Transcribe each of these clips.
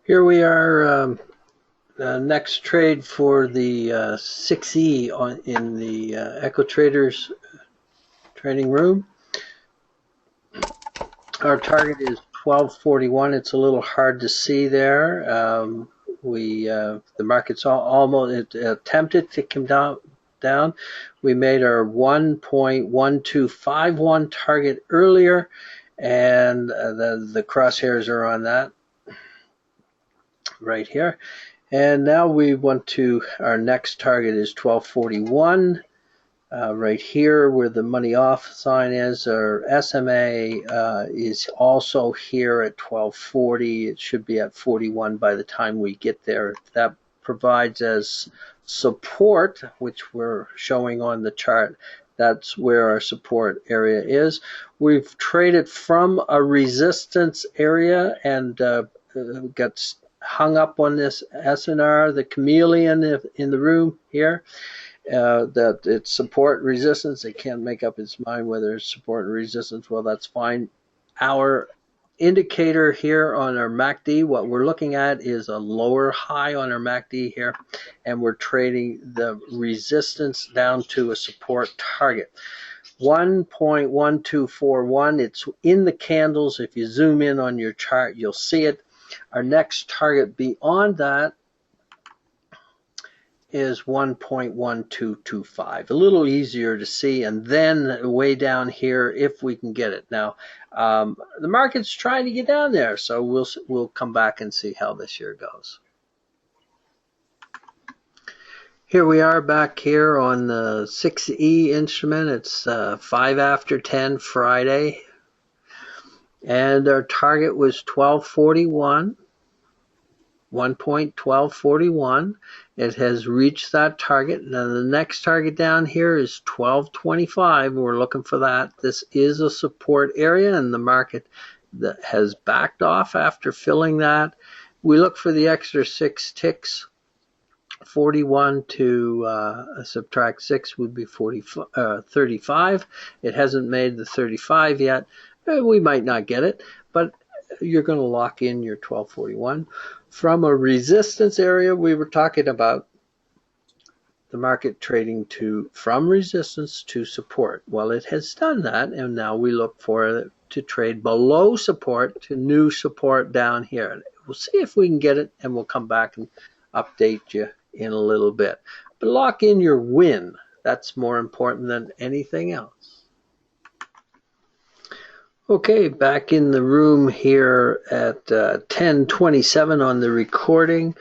Here we are, next trade for the 6E in the Echotraders trading room. Our target is 1241. It's a little hard to see there. The market's almost attempted to come down. We made our 1.1251 target earlier, and the crosshairs are on that right here. And now we want to, our next target is 1241. Right here where the money off sign is, our SMA is also here at 1240. It should be at 41 by the time we get there. That provides as support, which we're showing on the chart. That's where our support area is. We've traded from a resistance area and got hung up on this SNR, the chameleon in the room here. That it's support resistance. It can't make up its mind whether it's support and resistance. Well, that's fine. Our indicator here on our MACD, what we're looking at is a lower high on our MACD here, and we're trading the resistance down to a support target. 1.1241. It's in the candles. If you zoom in on your chart, you'll see it. Our next target beyond that is 1.1225, a little easier to see, and then way down here if we can get it. Now, the market's trying to get down there, so we'll come back and see how this year goes. Here we are back here on the 6E instrument. It's 5 after 10 Friday, and our target was 1241. 1.1241. It has reached that target. Now the next target down here is 1225. We're looking for that. This is a support area, and the market that has backed off after filling that. We look for the extra 6 ticks. 41 to subtract 6 would be 35. It hasn't made the 35 yet. We might not get it, but you're going to lock in your 1241. From a resistance area, we were talking about the market trading from resistance to support. Well, it has done that, and now we look for it to trade below support to new support down here. We'll see if we can get it, and we'll come back and update you in a little bit. But lock in your win. That's more important than anything else. Okay, back in the room here at 10:27 on the recording.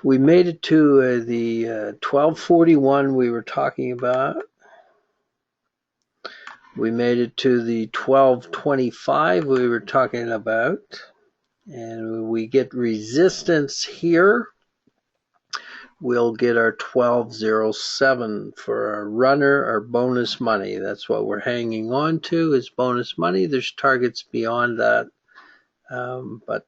We made it to the 1241 we were talking about. We made it to the 1225 we were talking about. And we get resistance here. We'll get our 1207 for our runner, our bonus money. That's what we're hanging on to is bonus money. There's targets beyond that. But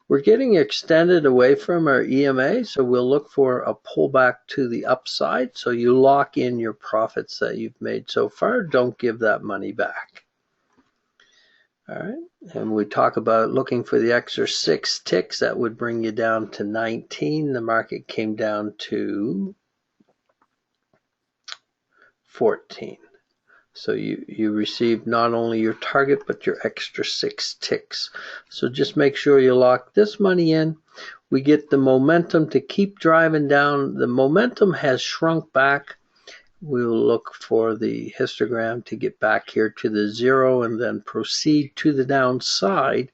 we're getting extended away from our EMA, so we'll look for a pullback to the upside. So you lock in your profits that you've made so far. Don't give that money back. All right, and we talk about looking for the extra 6 ticks. That would bring you down to 19. The market came down to 14. So you received not only your target, but your extra 6 ticks. So just make sure you lock this money in. We get the momentum to keep driving down. The momentum has shrunk back. We'll look for the histogram to get back here to the 0 and then proceed to the downside.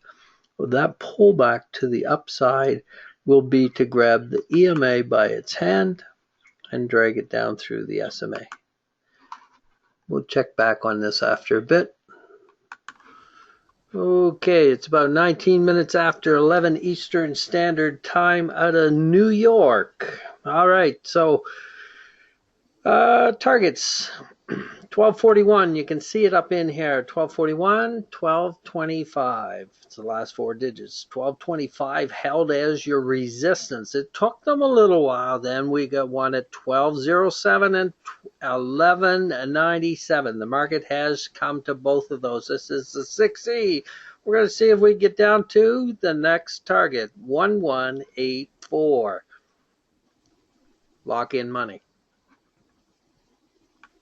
Well, that pullback to the upside will be to grab the EMA by its hand and drag it down through the SMA. We'll check back on this after a bit. Okay, it's about 19 minutes after 11 Eastern Standard Time out of New York. All right, so targets 1241, you can see it up in here. 1241, 1225. It's the last 4 digits. 1225 held as your resistance. It took them a little while. Then we got one at 1207 and 1197. The market has come to both of those. This is the 6E. We're going to see if we get down to the next target, 1184. Lock in money.